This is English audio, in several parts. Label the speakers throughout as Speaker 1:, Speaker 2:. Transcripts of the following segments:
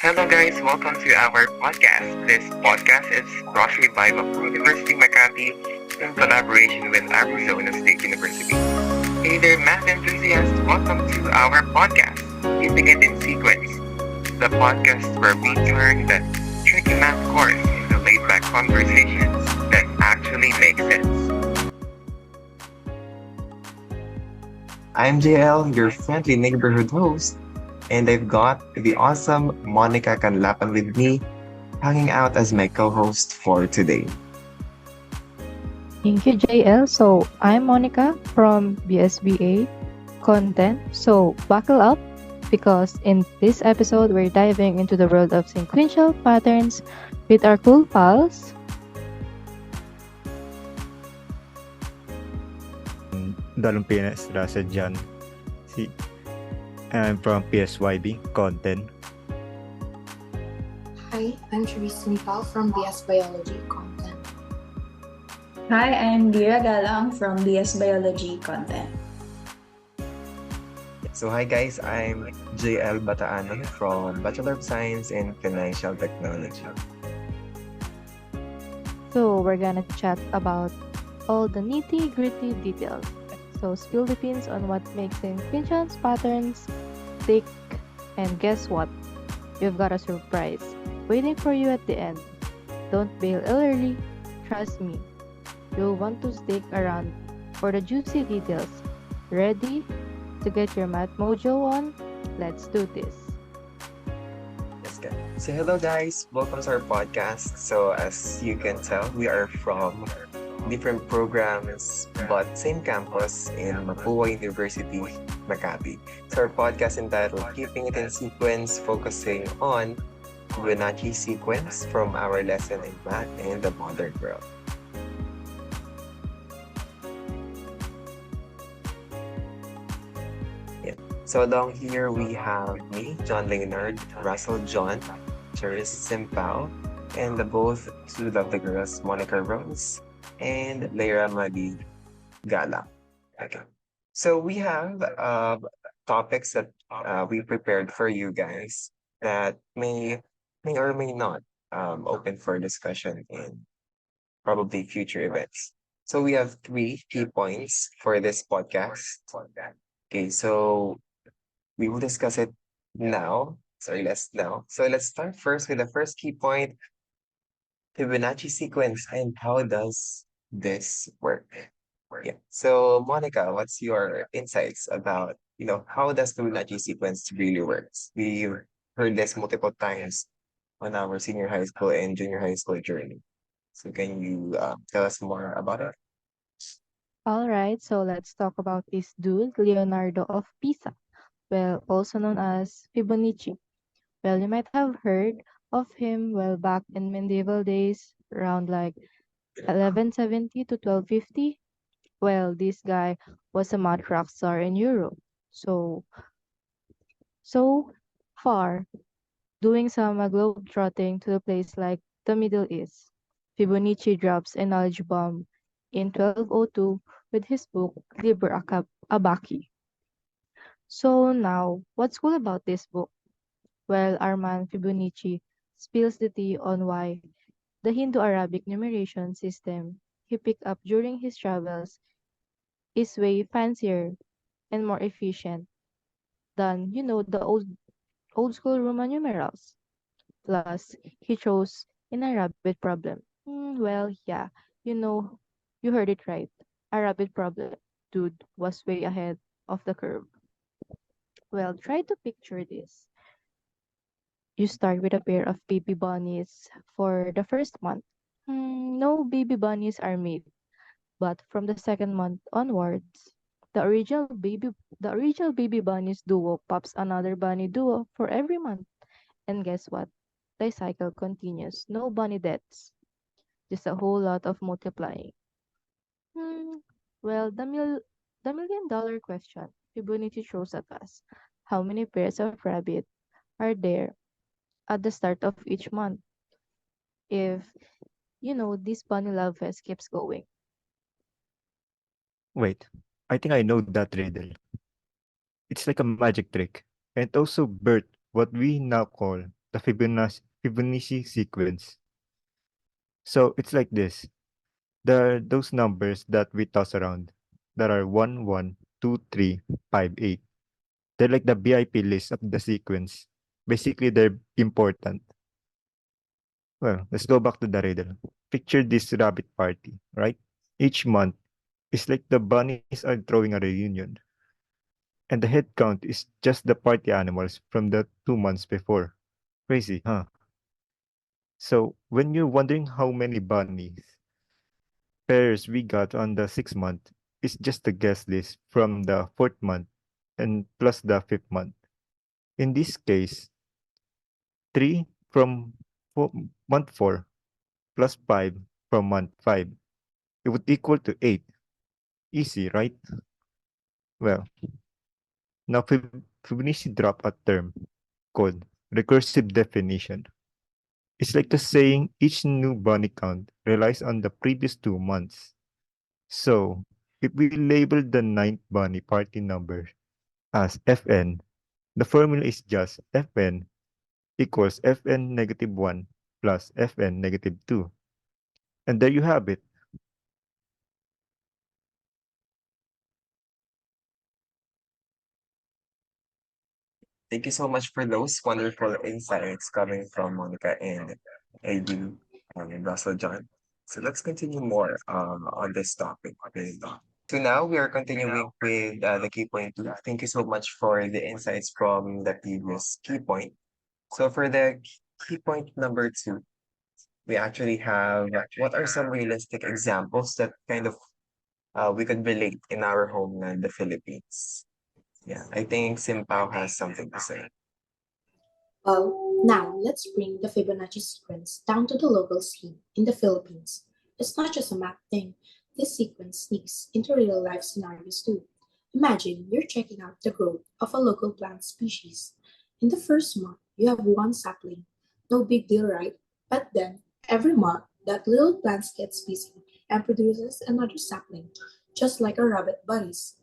Speaker 1: Hello guys, welcome to our podcast. This podcast is brought to you by Baku University Makati in collaboration with Arizona State University. Hey there math enthusiasts, welcome to our podcast, Keeping It in Sequence, the podcast where we turn that tricky math course into laid-back conversations that actually make sense. I'm JL, your friendly neighborhood host, and I've got the awesome Monica Canlapan with me, hanging out as my co-host for today.
Speaker 2: Thank you, JL. So, I'm Monica from BSBA Content. So, buckle up because in this episode, we're diving into the world of sequential patterns with our cool pals.
Speaker 3: Dalong Pinas, Russell John. Si, I'm from PSYB Content.
Speaker 4: Hi, I'm Charisse Nipal from BS Biology Content.
Speaker 5: Hi, I'm Dira Galang from DS Biology Content.
Speaker 1: So hi guys, I'm JL Bataanon from Bachelor of Science in Financial Technology.
Speaker 2: So, we're gonna chat about all the nitty gritty details. So, spill the beans on what makes sequential patterns tick. And guess what? You've got a surprise waiting for you at the end. Don't bail early. Trust me. You'll want to stick around for the juicy details. Ready to get your math mojo on? Let's do this.
Speaker 1: Yes, guys. So hello guys, welcome to our podcast. So as you can tell, we are from different programs but same campus in Mapua University, Makati. So our podcast entitled Keeping It in Sequence, focusing on Fibonacci sequence from our lesson in math and the modern world. Yeah. So along here we have me, John Leonard, Russell John, Charis Simpao, and the both two lovely girls, Monica Rose and Leira Madi Gala. Okay. So we have topics that we prepared for you guys that may or may not open for discussion in probably future events. So we have three key points for this podcast. Okay, so we will discuss it now. Sorry, let's now. So let's start first with the first key point, Fibonacci sequence, and how does this work? Yeah. So Monica, what's your insights about, how does Fibonacci sequence really works? We've heard this multiple times on our senior high school and junior high school journey. So can you tell us more about it?
Speaker 2: Alright, so let's talk about this dude, Leonardo of Pisa. Well, also known as Fibonacci. Well, you might have heard of him well back in medieval days, around like 1170 to 1250. Well, this guy was a mad rock star in Europe. So, so far, doing some globe trotting to the place like the Middle East. Fibonacci drops a knowledge bomb in 1202 with his book Liber Abaci. So now, what's cool about this book? Well, Armand Fibonacci spills the tea on why the Hindu-Arabic numeration system he picked up during his travels is way fancier and more efficient than, the old school Roman numerals. Plus, he chose in a rabbit problem. Well, yeah, you know, you heard it right. A rabbit problem. Dude was way ahead of the curve. Well, try to picture this. You start with a pair of baby bunnies for the first month. No baby bunnies are made, but from the second month onwards, the original baby bunnies duo pops another bunny duo for every month. And guess what? The cycle continues. No bunny deaths, just a whole lot of multiplying. Hmm, well, the million dollar question Fibonacci throws at us. How many pairs of rabbit are there at the start of each month if, this bunny love fest keeps going?
Speaker 3: Wait, I think I know that riddle. It's like a magic trick. And also birth what we now call the Fibonacci sequence. So it's like this. There are those numbers that we toss around that are 1, 1, 2, 3, 5, 8. They're like the VIP list of the sequence. Basically, they're important. Well, let's go back to the riddle. Picture this rabbit party, right? Each month is like the bunnies are throwing a reunion, and the head count is just the party animals from the 2 months before. Crazy, huh? So, when you're wondering how many bunnies pairs we got on the 6th month, it's just a guess list from the 4th month and plus the 5th month. In this case, 3 from month 4 plus 5 from month 5. It would equal to 8. Easy, right? Well, now Fibonacci drop a term called recursive definition. It's like the saying each new bunny count relies on the previous 2 months. So, if we label the ninth bunny party number as Fn, the formula is just Fn equals Fn negative 1 plus Fn negative 2. And there you have it.
Speaker 1: Thank you so much for those wonderful insights coming from Monica and Edu and Russell John. So let's continue more on this topic. Okay. So now we are continuing with the key point two. Thank you so much for the insights from the previous key point. So for the key point number two, we actually have what are some realistic examples that kind of we could relate in our homeland, the Philippines. Yeah, I think Simpao has something to say.
Speaker 4: Well, now let's bring the Fibonacci sequence down to the local scene in the Philippines. It's not just a map thing, this sequence sneaks into real life scenarios too. Imagine you're checking out the growth of a local plant species. In the first month, you have one sapling. No big deal, right? But then, every month, that little plant gets busy and produces another sapling, just like our rabbit buddies.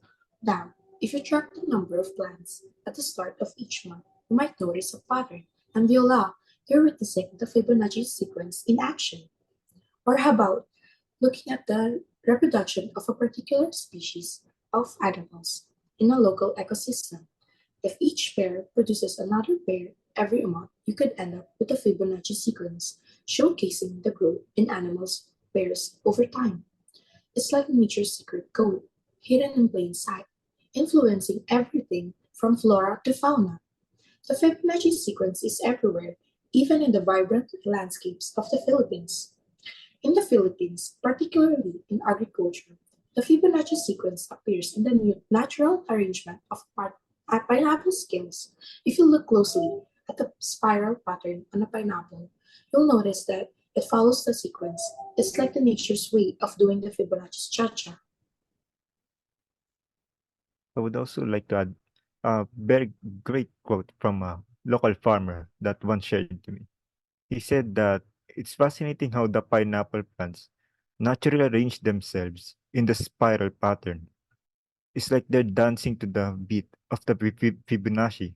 Speaker 4: Now, if you track the number of plants at the start of each month, you might notice a pattern, and voila, you're witnessing the Fibonacci sequence in action. Or how about looking at the reproduction of a particular species of animals in a local ecosystem? If each pair produces another pair every month, you could end up with a Fibonacci sequence showcasing the growth in animals' pairs over time. It's like nature's secret code, hidden in plain sight, influencing everything from flora to fauna. The Fibonacci sequence is everywhere, even in the vibrant landscapes of the Philippines. In the Philippines, particularly in agriculture, the Fibonacci sequence appears in the natural arrangement of pineapple scales. If you look closely at the spiral pattern on a pineapple, you'll notice that it follows the sequence. It's like the nature's way of doing the Fibonacci cha-cha.
Speaker 3: I would also like to add a very great quote from a local farmer that once shared to me. He said that it's fascinating how the pineapple plants naturally arrange themselves in the spiral pattern. It's like they're dancing to the beat of the Fibonacci,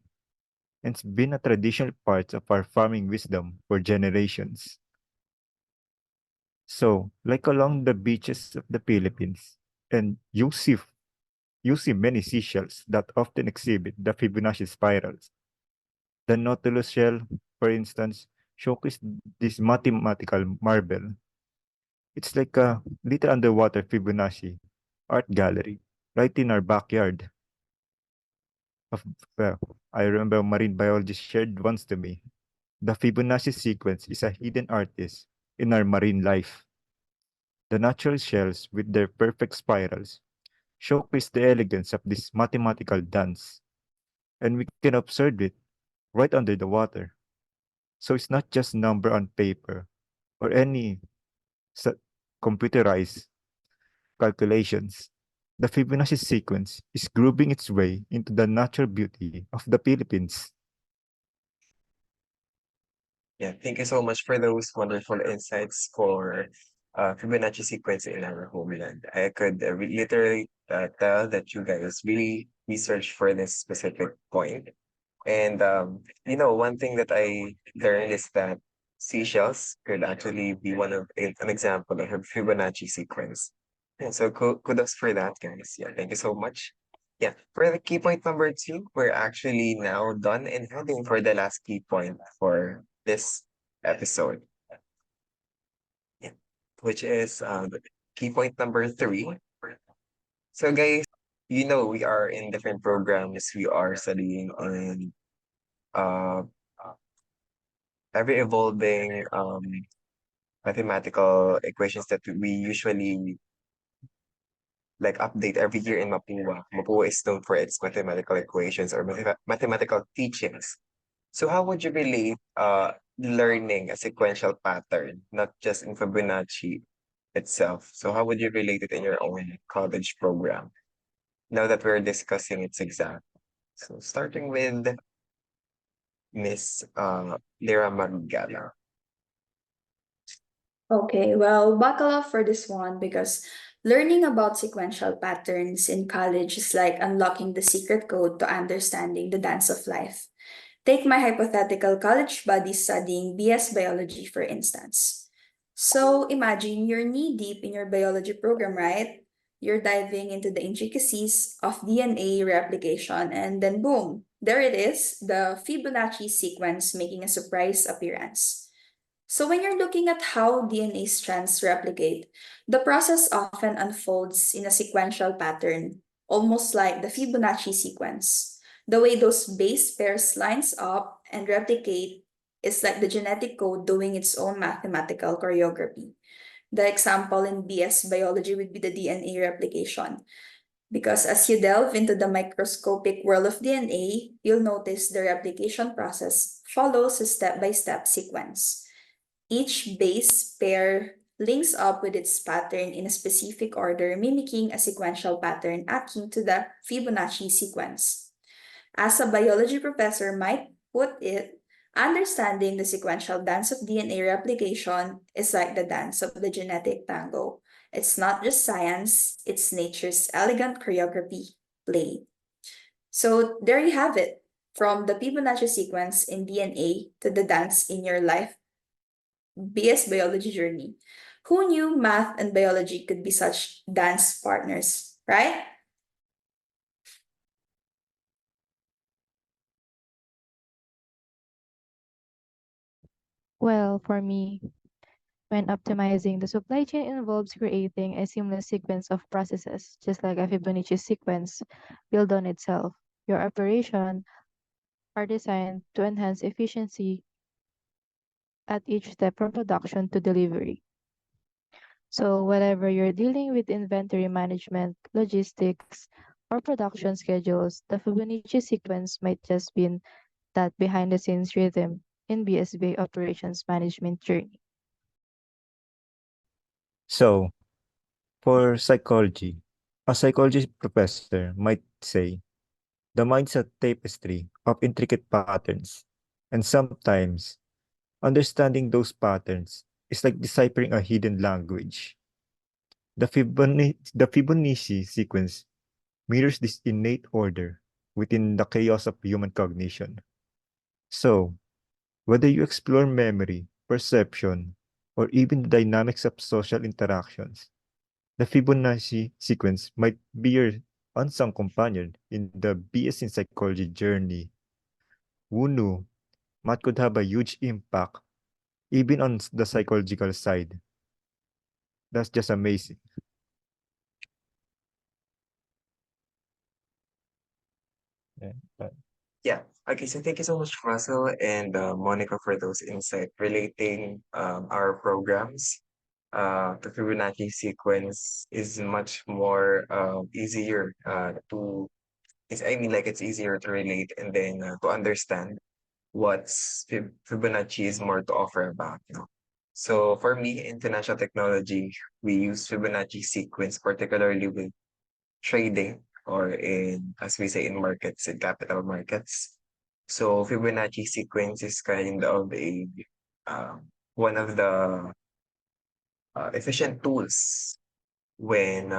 Speaker 3: and it's been a traditional part of our farming wisdom for generations. So, like along the beaches of the Philippines, and you see many seashells that often exhibit the Fibonacci spirals. The Nautilus shell, for instance, showcases this mathematical marvel. It's like a little underwater Fibonacci art gallery right in our backyard. Of, well, I remember a marine biologist shared once to me. The Fibonacci sequence is a hidden artist in our marine life. The natural shells with their perfect spirals showcase the elegance of this mathematical dance, and we can observe it right under the water. So it's not just number on paper or any sa- computerized calculations. The Fibonacci sequence is grooving its way into the natural beauty of the Philippines.
Speaker 1: Yeah, thank you so much for those wonderful insights for Fibonacci sequence in our homeland. I could literally tell that you guys really researched for this specific point. And one thing that I learned is that seashells could actually be an example of a Fibonacci sequence. And so kudos for that, guys. Yeah, thank you so much. Yeah, for the key point number two, we're actually now done and heading for the last key point for this episode. Yeah, which is the key point number three. So, guys, we are in different programs. We are studying on uh, ever evolving mathematical equations that we usually like update every year in Mapua. Mapua is known for its mathematical equations or mathematical teachings. So how would you relate learning a sequential pattern, not just in Fibonacci itself? So how would you relate it in your own college program? Now that we're discussing its exact. So starting with Miss Lyra Marugala.
Speaker 5: Okay, well, buckle up for this one because learning about sequential patterns in college is like unlocking the secret code to understanding the dance of life. Take my hypothetical college buddy studying BS biology, for instance. So imagine you're knee deep in your biology program, right? You're diving into the intricacies of DNA replication, and then boom, there it is, the Fibonacci sequence making a surprise appearance. So, when you're looking at how DNA strands replicate, the process often unfolds in a sequential pattern, almost like the Fibonacci sequence. The way those base pairs lines up and replicate is like the genetic code doing its own mathematical choreography. The example in BS biology would be the DNA replication. Because as you delve into the microscopic world of DNA, you'll notice the replication process follows a step by step sequence. Each base pair links up with its pattern in a specific order, mimicking a sequential pattern akin to the Fibonacci sequence. As a biology professor might put it, understanding the sequential dance of DNA replication is like the dance of the genetic tango. It's not just science, it's nature's elegant choreography played. So there you have it. From the Fibonacci sequence in DNA to the dance in your life BS biology journey. Who knew math and biology could be such dance partners, right?
Speaker 2: Well, for me, when optimizing the supply chain involves creating a seamless sequence of processes, just like a Fibonacci sequence built on itself. Your operation are designed to enhance efficiency at each step from production to delivery. So whatever you're dealing with inventory management, logistics, or production schedules, the Fibonacci sequence might just be that behind the scenes rhythm in BSB operations management journey.
Speaker 3: So, for psychology, a psychology professor might say the mind's a tapestry of intricate patterns, and sometimes understanding those patterns is like deciphering a hidden language. The Fibonacci sequence mirrors this innate order within the chaos of human cognition. So, whether you explore memory, perception, or even the dynamics of social interactions, the Fibonacci sequence might be your unsung companion in the BS in psychology journey. Who knew math could have a huge impact even on the psychological side? That's just amazing. Yeah,
Speaker 1: Yeah. Okay, so thank you so much, Russell and Monica, for those insight relating our programs. The Fibonacci sequence is much more easier to I mean, like, it's easier to relate and then to understand what's Fibonacci is more to offer about. So for me, in financial technology, we use Fibonacci sequence, particularly with trading or as we say, in markets, in capital markets. So Fibonacci sequence is kind of one of the efficient tools when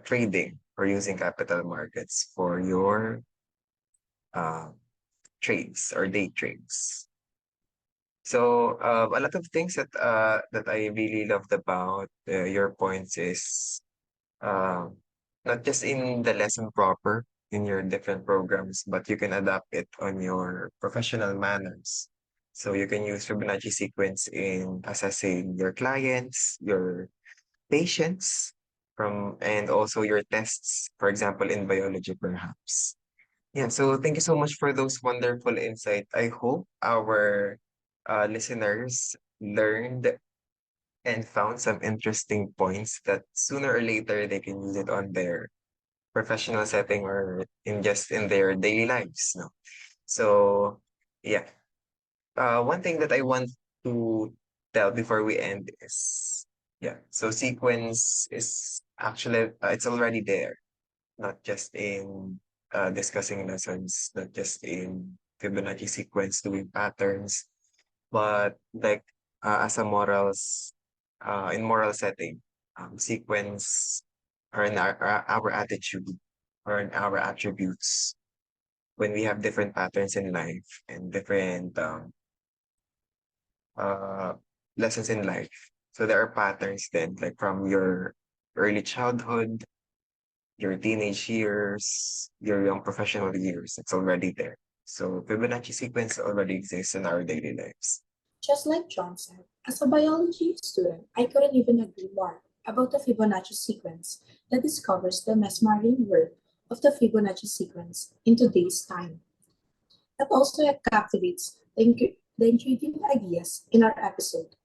Speaker 1: trading or using capital markets for your uh, trades or day trades. So a lot of things that I really loved about your points is um, not just in the lesson proper in your different programs, but you can adapt it on your professional manners. So you can use Fibonacci sequence in assessing your clients, your patients, and also your tests, for example, in biology, perhaps. Yeah, so thank you so much for those wonderful insight. I hope our listeners learned and found some interesting points that sooner or later they can use it on their professional setting or in just in their daily lives. No? So yeah. One thing that I want to tell before we end is yeah. So sequence is actually it's already there, not just in discussing lessons, not just in Fibonacci sequence doing patterns, but like as a morals in moral setting, sequence or in our attitude or in our attributes when we have different patterns in life and different uh, lessons in life. So there are patterns then, like from your early childhood, your teenage years, your young professional years. It's already there. So Fibonacci sequence already exists in our daily lives.
Speaker 4: Just like John said, as a biology student, I couldn't even agree more about the Fibonacci sequence that discovers the mesmerizing world of the Fibonacci sequence in today's time. That also captivates the intriguing ideas in our episode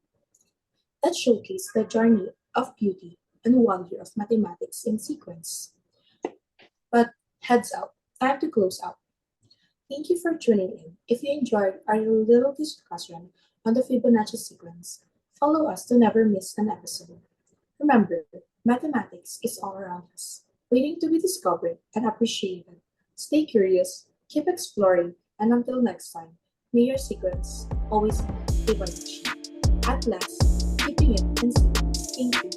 Speaker 4: that showcase the journey of beauty and wonder of mathematics in sequence. But heads up, time to close out. Thank you for tuning in. If you enjoyed our little discussion on the Fibonacci sequence, follow us to never miss an episode. Remember, mathematics is all around us, waiting to be discovered and appreciated. Stay curious, keep exploring, and until next time, may your sequence always be Fibonacci. At last, keeping it in sync. Thank you.